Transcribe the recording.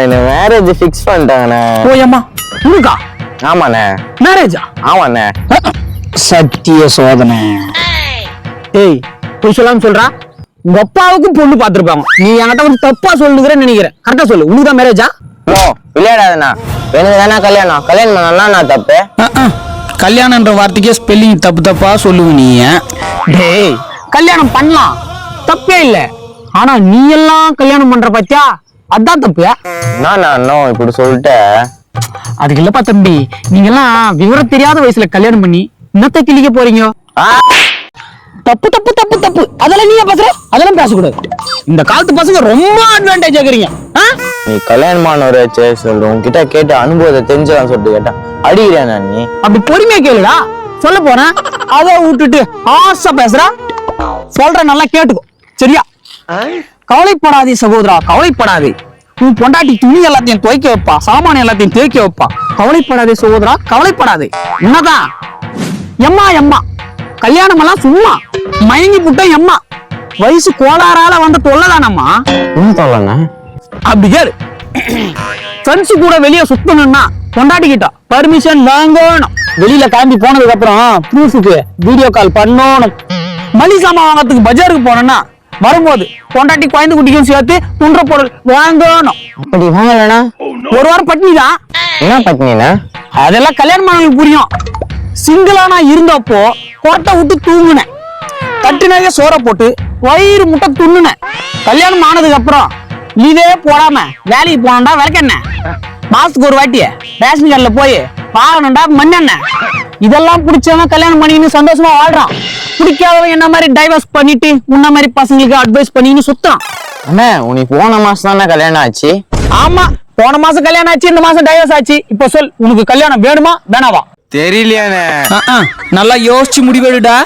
என்ன marriage fix பண்ணிட்டாங்கண்ணே. ஓயம்மா உனக்கா? ஆமாண்ணே. மேரேஜா? ஆமாண்ணே. சத்திய சோதனை. ஏய் போய் சொல்லாம சொல்றா. உங்க அப்பாவுக்கும் பொண்ணு பாத்துருப்பாங்க. நீ என்கிட்ட வந்து தப்பா சொல்லுகிறேன்னு நினைக்கிறேன். கரெக்டா சொல்லு. உனக்குதான் மேரேஜா? விளையாடாதண்ணா. எனக்கு தானே கல்யாணம். கல்யாணம் பண்ணலாம் நான் தப்பு. கல்யாணம்ன்ற வார்த்தைக்கே ஸ்பெல்லிங் தப்பு தப்பா சொல்லுவ நீ. டேய் கல்யாணம் பண்ணலாம், தப்பே இல்ல. ஆனா நீ எல்லாம் கல்யாணம் பண்ற பாத்தியா, அதான் தப்பு. நான் இப்படி சொல்லிட்ட. அதுக்கு இல்லப்பா தம்பி, நீங்க எல்லாம் விவரம் தெரியாத வயசுல கல்யாணம் பண்ணி இன்னத்தை கிழிக்க போறீங்க. தப்பு தப்பு தப்பு தப்பு. அதெல்லாம் நீங்க பேசுற, அதெல்லாம் பேசக்கூடாது. இந்த காலத்து பசங்க ரொம்ப அட்வான்டேஜ் ஆகுறீங்க. நீ கல்யாணமானவரை சொல்ற உன்கிட்ட கேட்ட அனுபவத்தை தெரிஞ்சதான் சொல்லிட்டு கேட்டா அடிக்கிறேன். நீ அப்படி பொறுமையா கேளுடா. சொல்ல போறேன் அதை விட்டுட்டு ஆசை பேசுறா. சொல்ற நல்லா கேட்டுக்கோ சரியா? கவலைப்படாதே சகோதரா, கவலைப்படாதே. உன் பொண்டாட்டி துணி எல்லாத்தையும் துவைக்க வைப்பா, சாமான எல்லாத்தையும் தேய்க்க வைப்பா. கவலைப்படாதே சகோதரா, கவலைப்படாதே. என்னதான் எம்மா எம்மா கல்யாணம் எல்லாம் சும்மா மயங்கி புட்ட எம்மா. வயசு கோளாறால வந்த தொல்லதானம்மா. சொல்லங்க அப்படி கேளு. ஃப்ரெண்ட்ஸ் கூட வெளியே சுத்தணும்னா பொண்டாட்டிக்கிட்ட பர்மிஷன் வாங்கணும். வெளியில கிளம்பி போனதுக்கு அப்புறம் ப்ரூஃபுக்கு வீடியோ கால் பண்ணணும். மளிகை சாமான் வாங்கறதுக்கு பஜாருக்கு போனோம்னா வரும்போது பொண்டாட்டி குழந்தை குட்டிக்கும் சேர்த்து துன்ற பொருள் வாங்கணும். அப்படி வாங்கலனா ஒரு வாரம் பட்னி தான். என்ன பட்னினா? அதெல்லாம் கல்யாணம் பண்ணவங்களுக்கு புரியும். சிங்கிளா நான் இருந்தப்போ கொரட்டை விட்டு தூங்குனேன். தட்டு நிறைய சோற போட்டு வயிறு முட்டை துண்ணுனேன். கல்யாணம் ஆனதுக்கு அப்புறம் இதே போடாம வேலைக்கு போனோம்டா விளக்கெண்ண. மாசத்துக்கு ஒரு வாட்டிய ரேஷன் கார்டுல போய் வாங்கணும்டா மண்ணெண்ண. இதெல்லாம் பிடிச்சவன் கல்யாணம் பண்ணின்னு சந்தோஷமா வாழ்றான். பிடிக்காதவன் என்ன மாதிரி டைவர்ஸ் பண்ணிட்டு முன்ன மாதிரி பசங்களுக்கு அட்வைஸ் பண்ணின்னு சுத்தம். அண்ணா உனக்கு போன மாசம் தானே கல்யாணம் ஆச்சு? ஆமா, போன மாசம் கல்யாணம் ஆச்சு, இந்த மாசம் டைவர்ஸ் ஆச்சு. இப்ப சொல், உனக்கு கல்யாணம் வேணுமா வேணாவா? தெரியலையானே. நல்லா யோசிச்சு முடிவெடுடா.